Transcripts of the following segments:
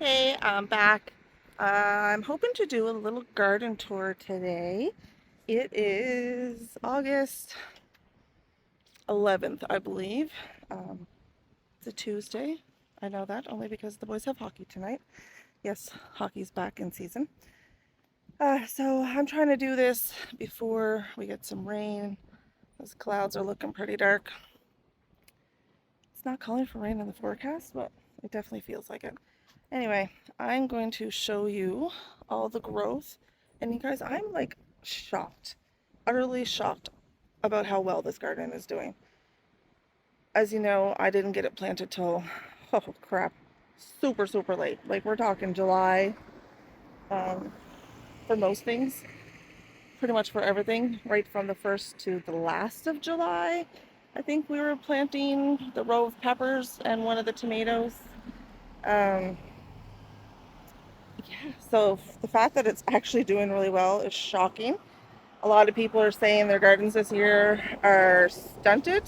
Hey, I'm back. I'm hoping to do a little garden tour today. It is August 11th, I believe. Um, it's a Tuesday. I know that only because the boys have hockey tonight. Yes, hockey's back in season. So I'm trying to do this before we get some rain. Those clouds are looking pretty dark. It's not calling for rain in the forecast, but it definitely feels like it. Anyway, I'm going to show you all the growth. And you guys, I'm like shocked, utterly shocked about how well this garden is doing. As you know, I didn't get it planted till, oh crap, super, super late. Like we're talking July um, for most things, pretty much for everything, right from the 1st to the last of July. I think we were planting the row of peppers and one of the tomatoes. Um, Yeah, so the fact that it's actually doing really well is shocking. A lot of people are saying their gardens this year are stunted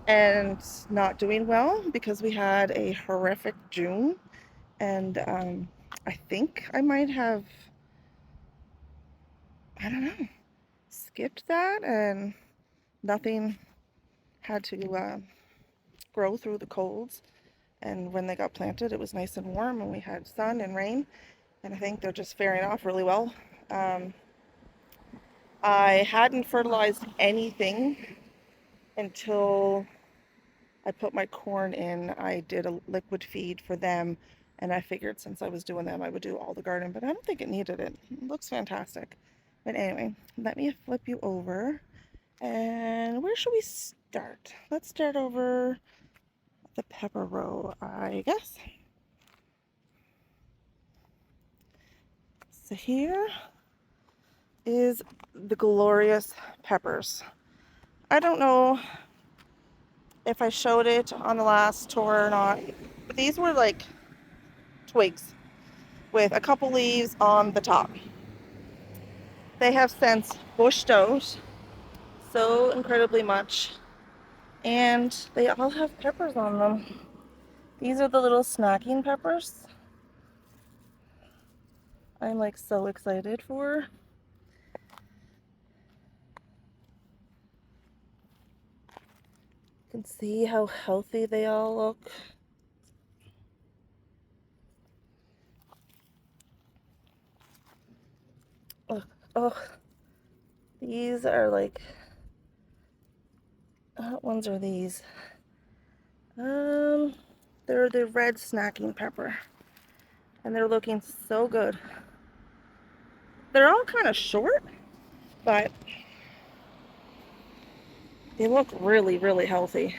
and not doing well because we had a horrific June. And I think I might have, I don't know, skipped that and nothing had to grow through the colds. And when they got planted, it was nice and warm and we had sun and rain. And I think they're just faring off really well. Um, I hadn't fertilized anything until I put my corn in. I did a liquid feed for them, and I figured since I was doing them, I would do all the garden, but I don't think it needed it. It looks fantastic. But anyway, let me flip you over. And where should we start? Let's start over the pepper row, I guess. So here is the glorious peppers. I don't know if I showed it on the last tour or not, but these were like twigs with a couple leaves on the top. They have since bushed out so incredibly much, and they all have peppers on them. These are the little snacking peppers I'm like so excited for. You can see how healthy they all look. Look, oh, these are like, what ones are these? Um, they're the red snacking pepper, and they're looking so good. They're all kind of short, but they look really, really healthy.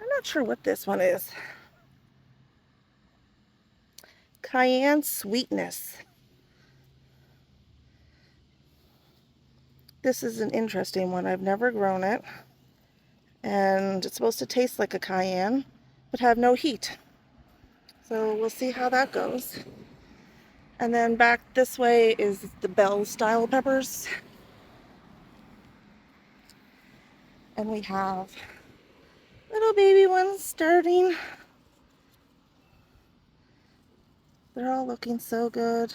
I'm not sure what this one is. Cayenne sweetness. This is an interesting one. I've never grown it. And it's supposed to taste like a cayenne, but have no heat. So we'll see how that goes. And then back this way is the bell style peppers. And we have little baby ones starting. They're all looking so good.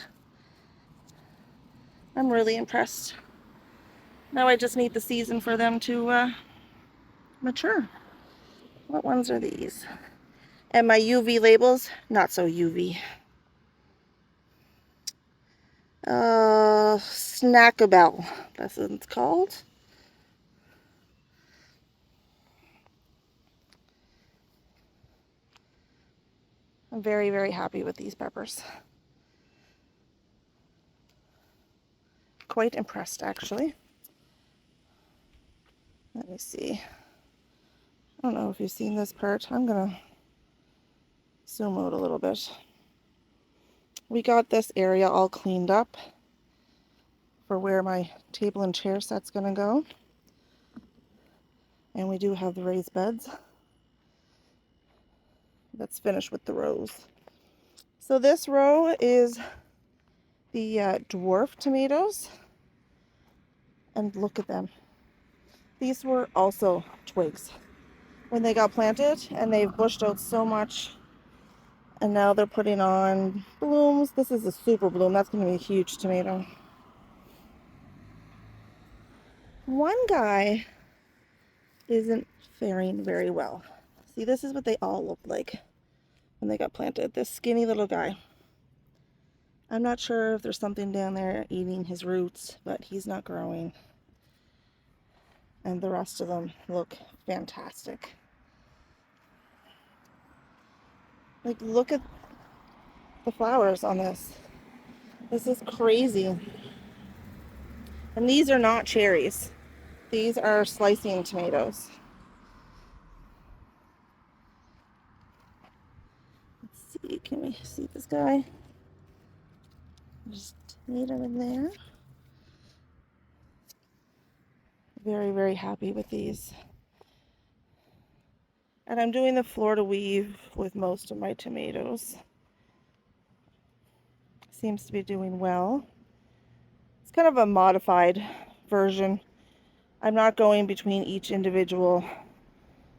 I'm really impressed. Now I just need the season for them to mature. What ones are these? And my UV labels, not so UV. Snackabelle, that's what it's called. I'm very, very happy with these peppers. Quite impressed, actually. Let me see. I don't know if you've seen this part. I'm gonna zoom out a little bit. We got this area all cleaned up for where my table and chair set's gonna go. And we do have the raised beds. That's finished with the rows. So this row is the dwarf tomatoes. And look at them. These were also twigs when they got planted, and they've bushed out so much. And now they're putting on blooms. This is a super bloom. That's going to be a huge tomato. One guy isn't faring very well. See, this is what they all look like when they got planted. This skinny little guy. I'm not sure if there's something down there eating his roots, but he's not growing. And the rest of them look fantastic. Like, look at the flowers on this. This is crazy. And these are not cherries. These are slicing tomatoes. Let's see, can we see this guy? There's a tomato in there. Very, very happy with these. And I'm doing the Florida weave with most of my tomatoes. Seems to be doing well. It's kind of a modified version. I'm not going between each individual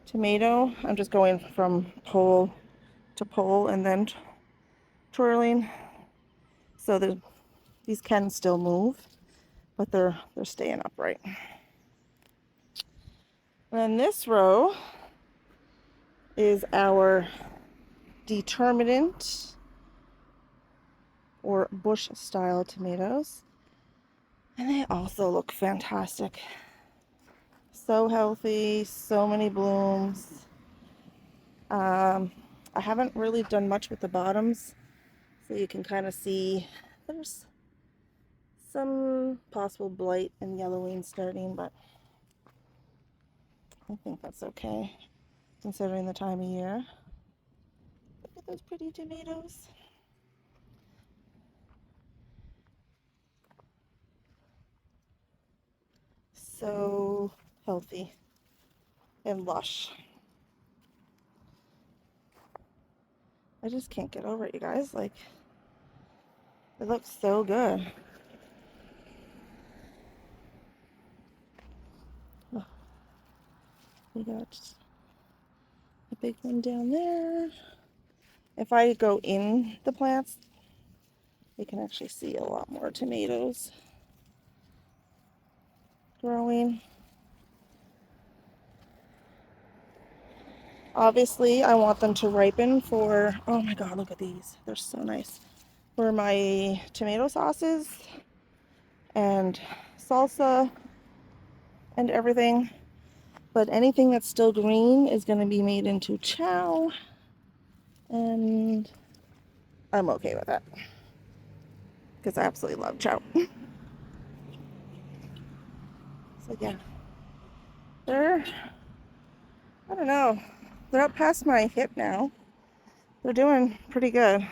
tomato. I'm just going from pole to pole and then twirling. So these can still move, but they're staying upright. And then this row is our determinant or bush style tomatoes. And they also look fantastic. So healthy, so many blooms. I haven't really done much with the bottoms, so you can kind of see there's some possible blight and yellowing starting, but I think that's okay considering the time of year. Look at those pretty tomatoes. So healthy and lush. I just can't get over it, you guys. Like, it looks so good. Oh, we got a big one down there. If I go in the plants, you can actually see a lot more tomatoes growing. Obviously, I want them to ripen for, oh my God, look at these. They're so nice. For my tomato sauces and salsa and everything. But anything that's still green is going to be made into chow. And I'm okay with that. Because I absolutely love chow. So yeah. I don't know. They're up past my hip now. They're doing pretty good.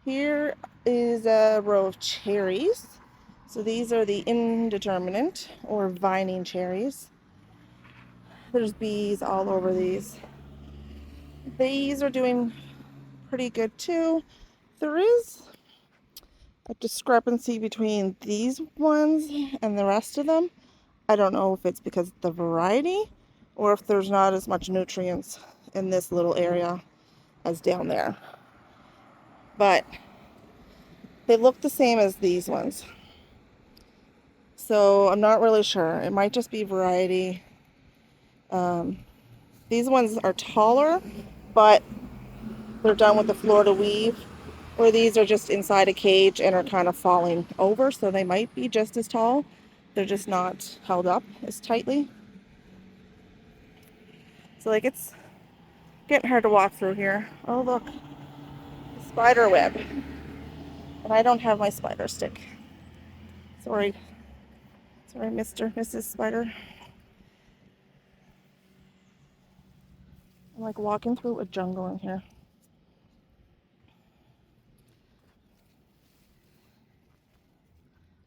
Here is a row of cherries. So these are the indeterminate or vining cherries. There's bees all over these. These are doing pretty good too. There is a discrepancy between these ones and the rest of them. I don't know if it's because of the variety or if there's not as much nutrients in this little area as down there. But they look the same as these ones. So I'm not really sure. It might just be variety. These ones are taller, but they're done with the Florida weave, where these are just inside a cage and are kind of falling over, so they might be just as tall. They're just not held up as tightly. So like it's getting hard to walk through here. Oh look, spider web. And I don't have my spider stick. Sorry. Sorry, Mrs. Spider. I'm like walking through a jungle in here.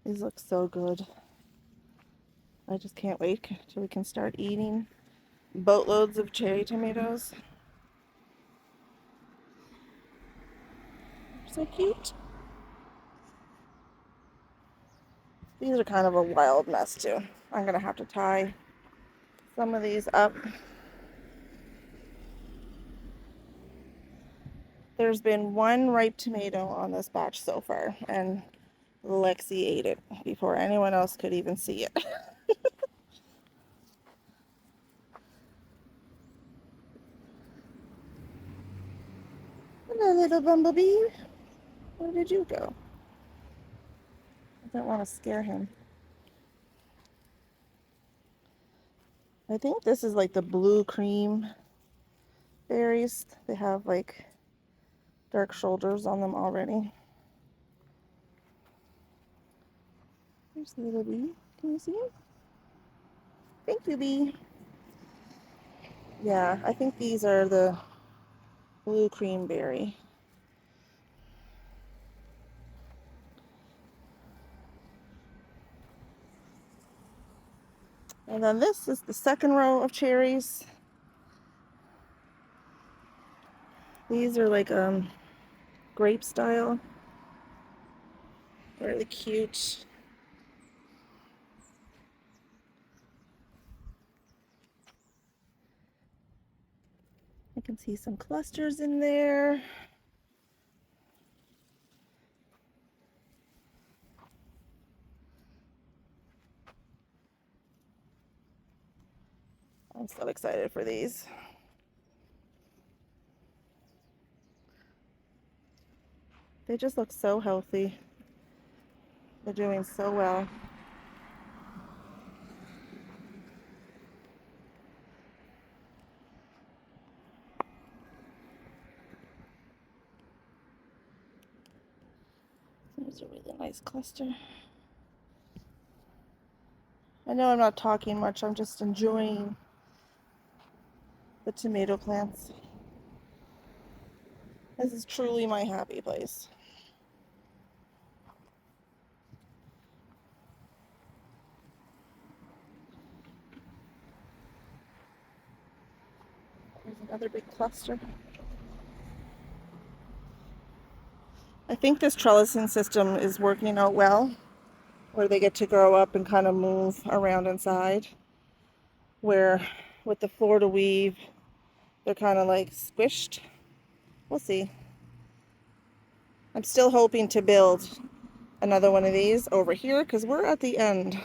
These look so good. I just can't wait till we can start eating boatloads of cherry tomatoes. So cute. These are kind of a wild mess too. I'm gonna have to tie some of these up. There's been one ripe tomato on this batch so far, and Lexi ate it before anyone else could even see it. Hello, little bumblebee. Where did you go? I don't want to scare him. I think this is like the blue cream berries. They have like dark shoulders on them already. There's the little bee. Can you see him? Thank you, bee. Yeah, I think these are the blue cream berry. And then this is the second row of cherries. These are like grape style. Really cute. I can see some clusters in there. I'm so excited for these. They just look so healthy. They're doing so well. There's a really nice cluster. I know I'm not talking much, I'm just enjoying the tomato plants. This is truly my happy place. There's another big cluster. I think this trellising system is working out well, where they get to grow up and kind of move around inside. Where with the Florida weave, they're kind of like squished. We'll see. I'm still hoping to build another one of these over here because we're at the end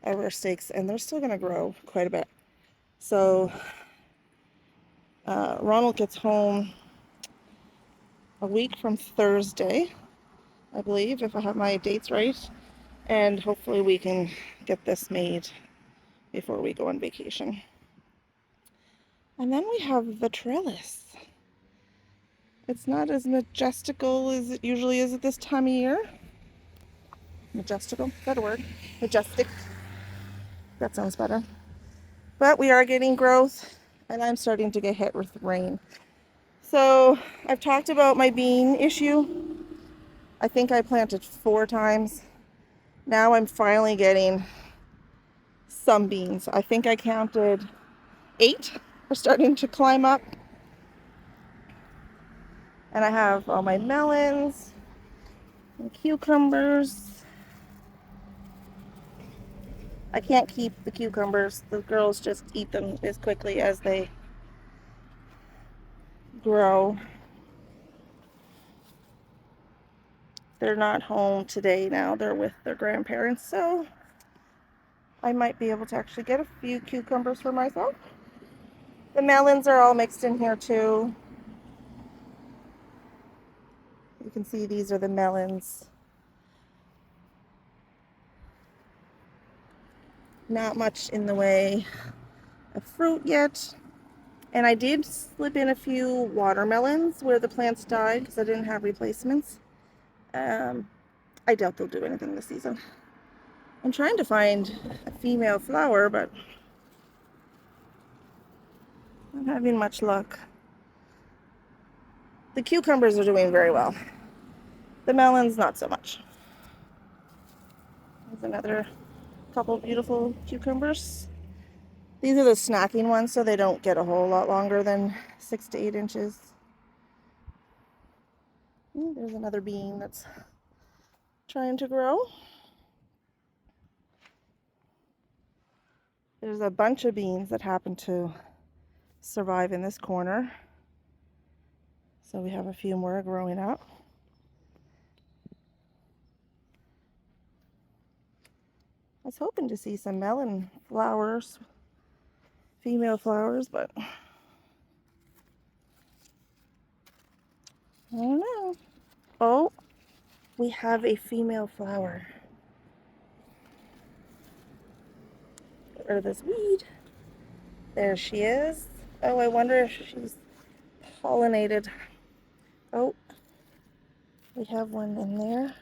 of our stakes and they're still going to grow quite a bit. So Ronald gets home a week from Thursday, I believe, if I have my dates right. And hopefully we can get this made before we go on vacation. And then we have the trellis. It's not as majestical as it usually is at this time of year. Majestical, is that a word? Majestic. That sounds better. But we are getting growth, and I'm starting to get hit with rain. So I've talked about my bean issue. I think I planted 4 times. Now I'm finally getting some beans. I think I counted 8 are starting to climb up. And I have all my melons and cucumbers. I can't keep the cucumbers. The girls just eat them as quickly as they grow. They're not home today now. They're with their grandparents, so I might be able to actually get a few cucumbers for myself. The melons are all mixed in here too. You can see these are the melons. Not much in the way of fruit yet. And I did slip in a few watermelons where the plants died because I didn't have replacements. I doubt they'll do anything this season. I'm trying to find a female flower, but I'm not having much luck. The cucumbers are doing very well. The melons, not so much. There's another couple beautiful cucumbers. These are the snacking ones, so they don't get a whole lot longer than 6 to 8 inches. There's another bean that's trying to grow. There's a bunch of beans that happen to survive in this corner. So we have a few more growing up. I was hoping to see some melon flowers, female flowers, but I don't know. Oh, we have a female flower. Get rid of this weed. There she is. Oh, I wonder if she's pollinated. Oh, we have one in there.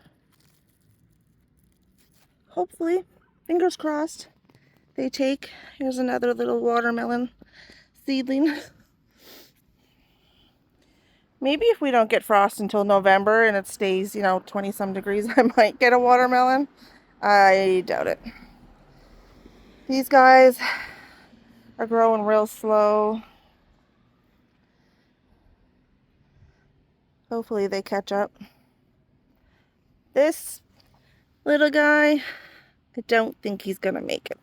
Hopefully, fingers crossed, they take. Here's another little watermelon seedling. Maybe if we don't get frost until November and it stays, 20 some degrees, I might get a watermelon. I doubt it. These guys are growing real slow. Hopefully they catch up. This little guy, I don't think he's gonna make it.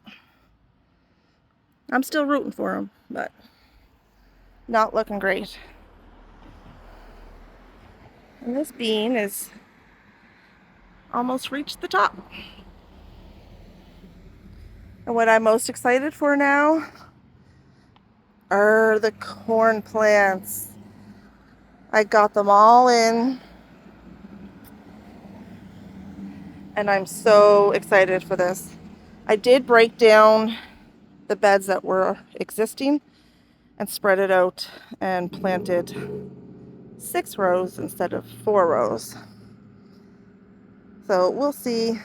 I'm still rooting for him, but not looking great. And this bean is almost reached the top. And what I'm most excited for now are the corn plants. I got them all in, and I'm so excited for this. I did break down the beds that were existing and spread it out and planted 6 rows instead of 4 rows. So we'll see.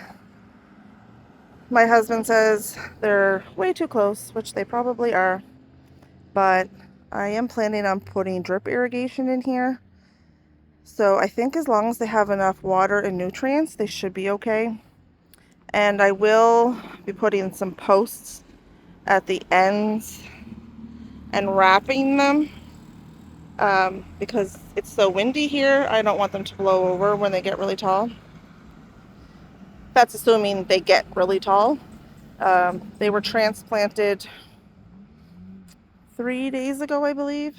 My husband says they're way too close, which they probably are, but I am planning on putting drip irrigation in here. So I think as long as they have enough water and nutrients, they should be okay. And I will be putting some posts at the ends and wrapping them because it's so windy here. I don't want them to blow over when they get really tall. That's assuming they get really tall. They were transplanted 3 days ago, I believe,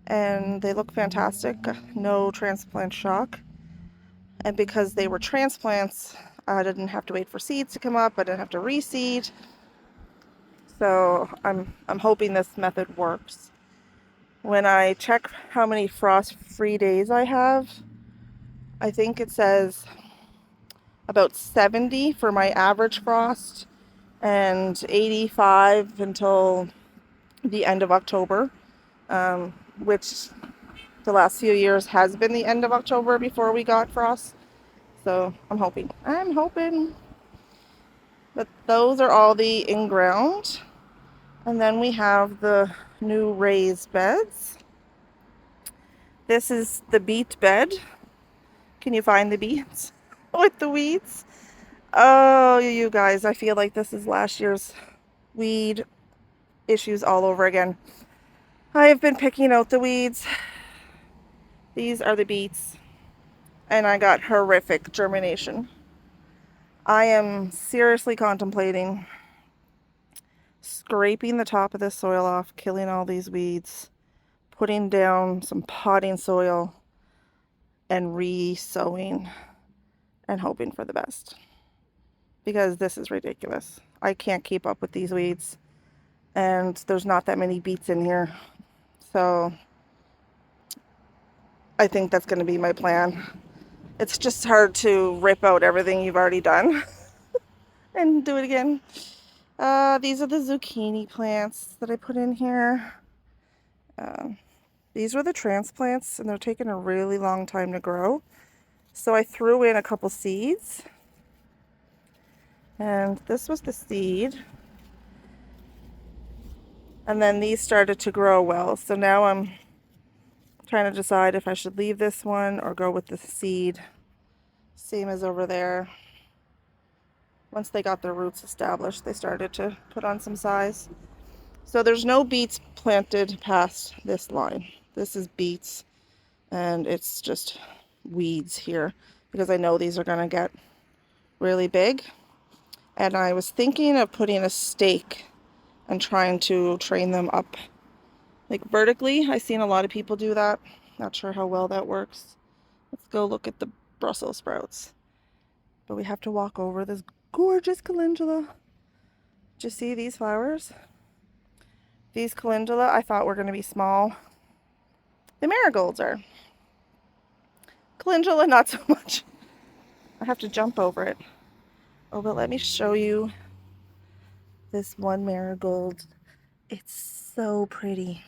and they look fantastic. No transplant shock. And because they were transplants, I didn't have to wait for seeds to come up. I didn't have to reseed. So I'm hoping this method works. When I check how many frost-free days I have, I think it says about 70 for my average frost and 85 until the end of October, which the last few years has been the end of October before we got frost. So I'm hoping. But those are all the in-ground. And then we have the new raised beds. This is the beet bed. Can you find the beets with the weeds? Oh, you guys, I feel like this is last year's weed issues all over again. I have been picking out the weeds. These are the beets. And I got horrific germination. I am seriously contemplating scraping the top of this soil off, killing all these weeds, putting down some potting soil, and re-sowing and hoping for the best. Because this is ridiculous. I can't keep up with these weeds, and there's not that many beets in here. So I think that's going to be my plan. It's just hard to rip out everything you've already done and do it again. These are the zucchini plants that I put in here. These were the transplants, and they're taking a really long time to grow. So I threw in a couple seeds. And this was the seed. And then these started to grow well. So now I'm trying to decide if I should leave this one or go with the seed. Same as over there. Once they got their roots established, they started to put on some size. So there's no beets planted past this line. This is beets, and it's just weeds here because I know these are going to get really big. And I was thinking of putting a stake and trying to train them up like vertically. I've seen a lot of people do that. Not sure how well that works. Let's go look at the Brussels sprouts. But we have to walk over this gorgeous calendula. Did you see these flowers? These calendula I thought were going to be small. The marigolds are. Calendula, not so much. I have to jump over it. Oh, but let me show you this one marigold. It's so pretty.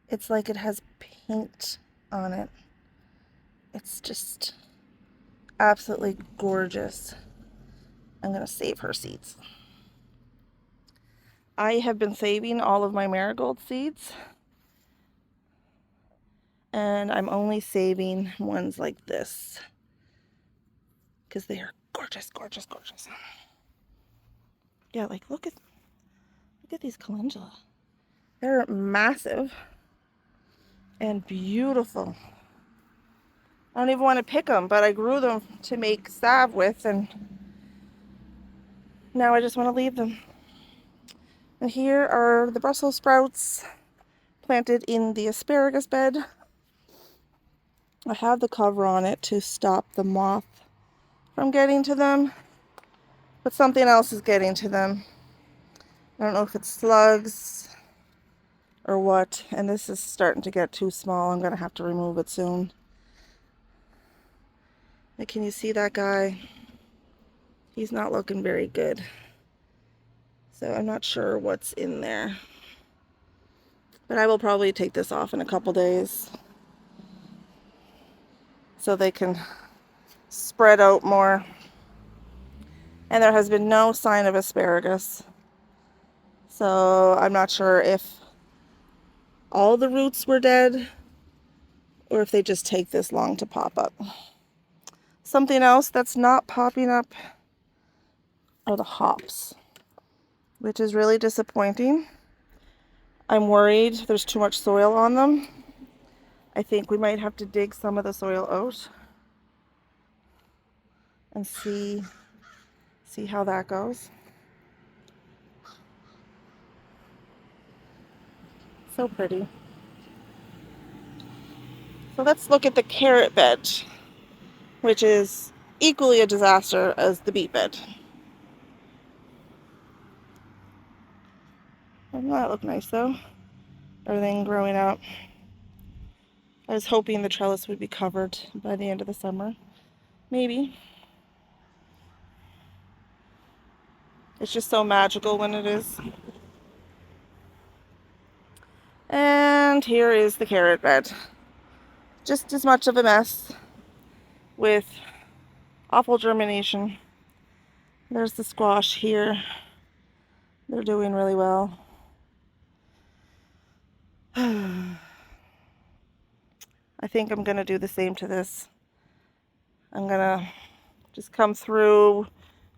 It's like it has paint on it. It's just absolutely gorgeous. I'm going to save her seeds. I have been saving all of my marigold seeds. And I'm only saving ones like this. Because they are gorgeous, gorgeous, gorgeous. Yeah, like look at these calendula. They're massive and beautiful. I don't even want to pick them, but I grew them to make salve with, and now I just want to leave them. And here are the Brussels sprouts planted in the asparagus bed. I have the cover on it to stop the moth from getting to them, but something else is getting to them. I don't know if it's slugs or what, and this is starting to get too small. I'm going to have to remove it soon. And can you see that guy? He's not looking very good. So I'm not sure what's in there. But I will probably take this off in a couple days so they can spread out more. And there has been no sign of asparagus. So I'm not sure if all the roots were dead or if they just take this long to pop up. Something else that's not popping up are the hops, which is really disappointing. I'm worried there's too much soil on them. I think we might have to dig some of the soil out and see how that goes. So pretty. So let's look at the carrot bed, which is equally a disaster as the beet bed. Doesn't that look nice though? Everything growing out. I was hoping the trellis would be covered by the end of the summer. Maybe. It's just so magical when it is. And here is the carrot bed. Just as much of a mess with awful germination. There's the squash here. They're doing really well. I think I'm going to do the same to this. I'm going to just come through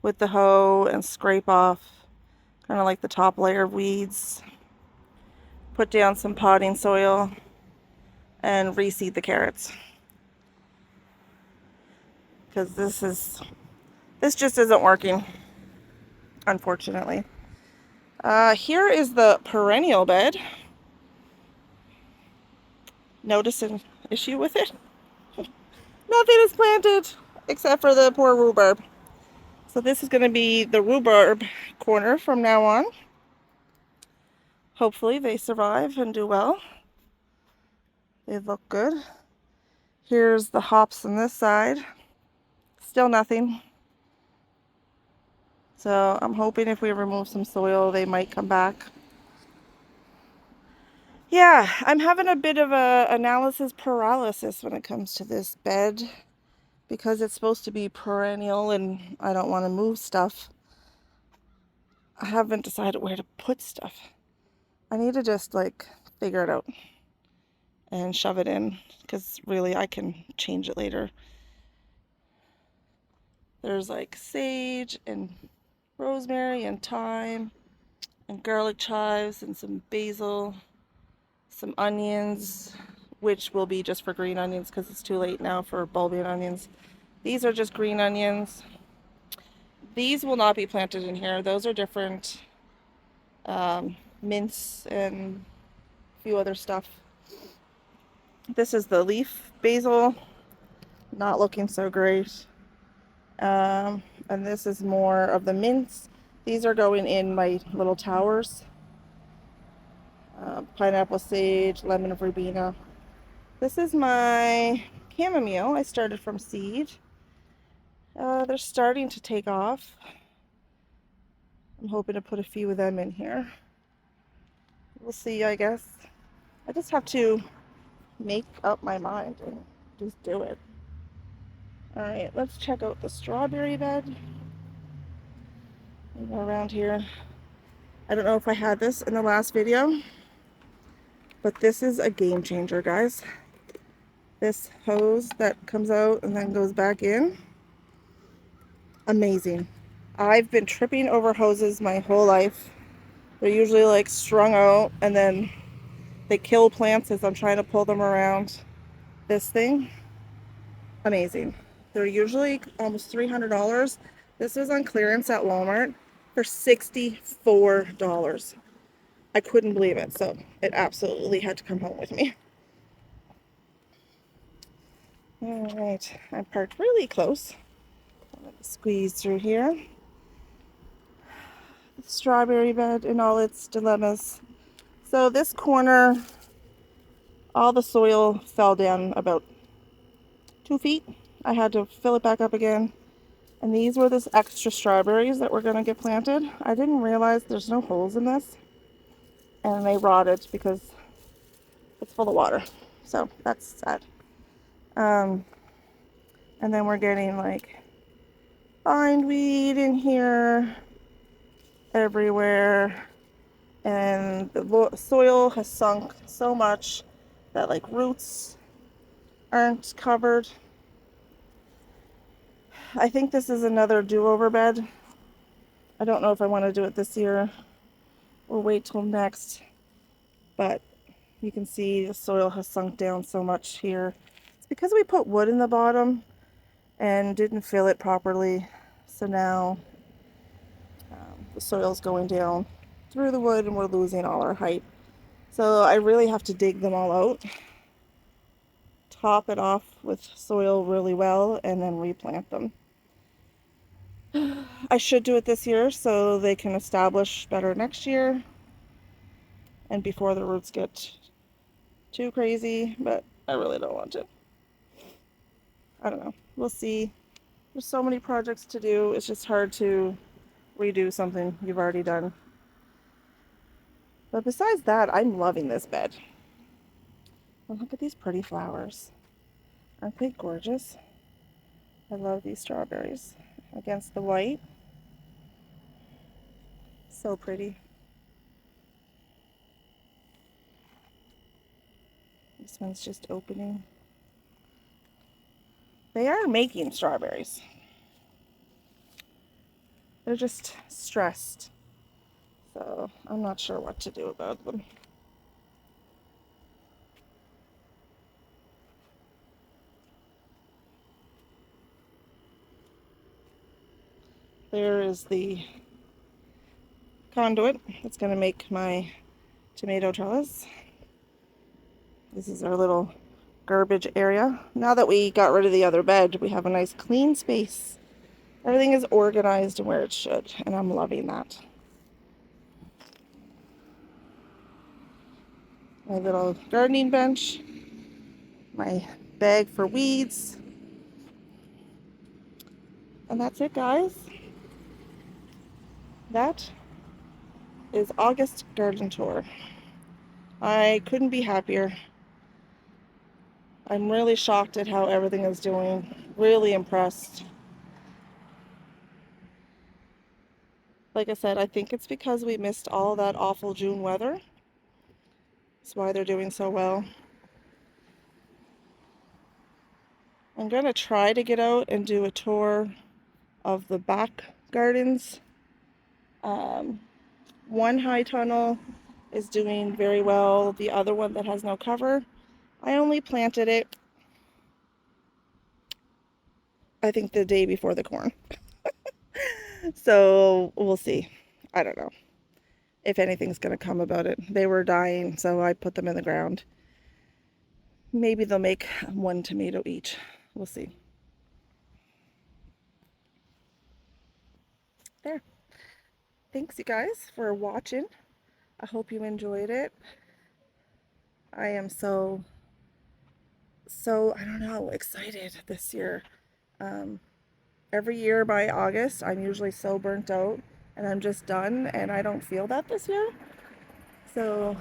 with the hoe and scrape off kind of like the top layer of weeds. Put down some potting soil and reseed the carrots. Because this just isn't working, unfortunately. Here is the perennial bed. Notice an issue with it? Nothing is planted except for the poor rhubarb. So this is going to be the rhubarb corner from now on. Hopefully they survive and do well. They look good. Here's the hops on this side. Still nothing. So I'm hoping if we remove some soil, they might come back. Yeah, I'm having a bit of a analysis paralysis when it comes to this bed because it's supposed to be perennial and I don't want to move stuff. I haven't decided where to put stuff. I need to just like figure it out and shove it in because really I can change it later. There's like sage and rosemary and thyme and garlic chives and some basil, some onions, which will be just for green onions because it's too late now for bulbing onions. These are just green onions. These will not be planted in here. Those are different. Mince and a few other stuff. This is the leaf basil, not looking so great. And this is more of the mints. These are going in my little towers. Pineapple sage, lemon verbena. This is my chamomile. I started from seed. They're starting to take off. I'm hoping to put a few of them in here. We'll see, I guess. I just have to make up my mind and just do it. All right, let's check out the strawberry bed. Go around here. I don't know if I had this in the last video, but this is a game changer, guys. This hose that comes out and then goes back in, amazing. I've been tripping over hoses my whole life. They're usually like strung out and then they kill plants as I'm trying to pull them around. This thing, amazing. They're usually almost $300. This was on clearance at Walmart for $64. I couldn't believe it, so it absolutely had to come home with me. All right, I'm parked really close. I'm gonna squeeze through here. The strawberry bed and all its dilemmas. So this corner, all the soil fell down about 2 feet. I had to fill it back up again. And these were this extra strawberries that were going to get planted. I didn't realize there's no holes in this. And they rotted because it's full of water. So that's sad. And then we're getting like bindweed in here everywhere. And the soil has sunk so much that like roots aren't covered. I think this is another do-over bed. I don't know if I want to do it this year or wait till next, but you can see the soil has sunk down so much here. It's because we put wood in the bottom and didn't fill it properly. So now the soil's going down through the wood and we're losing all our height. So I really have to dig them all out, top it off with soil really well, and then replant them. I should do it this year so they can establish better next year and before the roots get too crazy, but I really don't want to. I don't know. We'll see. There's so many projects to do. It's just hard to redo something you've already done. But besides that, I'm loving this bed. And look at these pretty flowers. Aren't they gorgeous? I love these strawberries against the white. So pretty. This one's just opening. They are making strawberries. They're just stressed. So I'm not sure what to do about them. There is the conduit that's going to make my tomato trellis. This is our little garbage area. Now that we got rid of the other bed, we have a nice clean space. Everything is organized where it should, and I'm loving that. My little gardening bench, my bag for weeds, and that's it, guys. That is August garden tour. I couldn't be happier. I'm really shocked at how everything is doing. Really impressed. Like I said, I think it's because we missed all that awful June weather. That's why they're doing so well. I'm going to try to get out and do a tour of the back gardens. One high tunnel is doing very well. The other one that has no cover, I only planted it, I think, the day before the corn. So we'll see. I don't know if anything's going to come about it. They were dying, so I put them in the ground. Maybe they'll make one tomato each. We'll see. There. Thanks, you guys, for watching. I hope you enjoyed it. I am so, I don't know, excited this year. Um, every year by August, I'm usually so burnt out and I'm just done, and I don't feel that this year. So,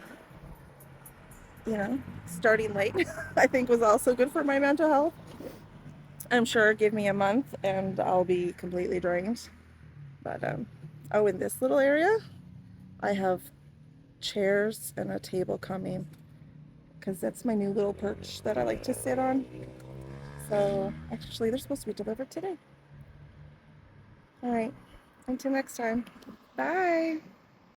starting late, I think was also good for my mental health. I'm sure give me a month and I'll be completely drained. But, oh, in this little area, I have chairs and a table coming because that's my new little perch that I like to sit on. So actually, they're supposed to be delivered today. All right. Until next time. Bye.